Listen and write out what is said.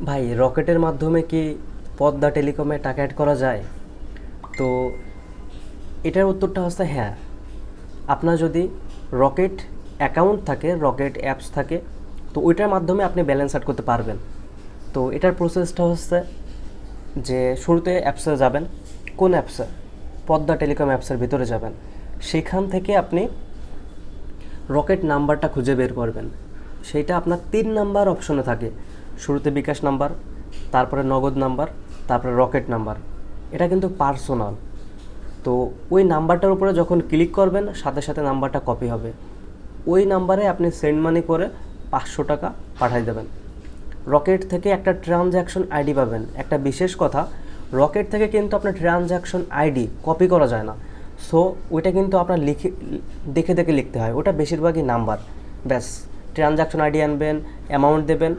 ভাই রকেটের মাধ্যমে কি পদ্মা টেলিকমে টাকা অ্যাড করা যায়? তো এটার উত্তরটা হচ্ছে হ্যাঁ। আপনার যদি রকেট অ্যাকাউন্ট থাকে, রকেট অ্যাপস থাকে, তো ওইটার মাধ্যমে আপনি ব্যালেন্স অ্যাড করতে পারবেন। তো এটার প্রসেসটা হচ্ছে যে শুরুতে অ্যাপসে যাবেন। কোন অ্যাপসে? পদ্মা টেলিকম অ্যাপসের ভিতরে যাবেন। সেখান থেকে আপনি রকেট নাম্বারটা খুঁজে বের করবেন। সেইটা আপনার 3 নাম্বার অপশনে থাকে। শুরুতে বিকাশ নাম্বার, তারপরে নগদ নাম্বার, তারপরে রকেট নাম্বার। এটা কিন্তু পার্সোনাল। তো ওই নাম্বারটার উপরে যখন ক্লিক করবেন, সাথে সাথে নাম্বারটা কপি হবে। ওই নাম্বারে আপনি সেন্ড মানি করে 500 টাকা পাঠিয়ে দেবেন। রকেট থেকে একটা ট্রানজ্যাকশন আইডি পাবেন। একটা বিশেষ কথা, রকেট থেকে কিন্তু আপনার ট্রানজ্যাকশন আইডি কপি করা যায় না। সো ওইটা কিন্তু আপনার দেখে দেখে লিখতে হয়। ওটা বেশিরভাগই নাম্বার। ব্যাস, ট্রানজ্যাকশন আইডি আনবেন, অ্যামাউন্ট দেবেন,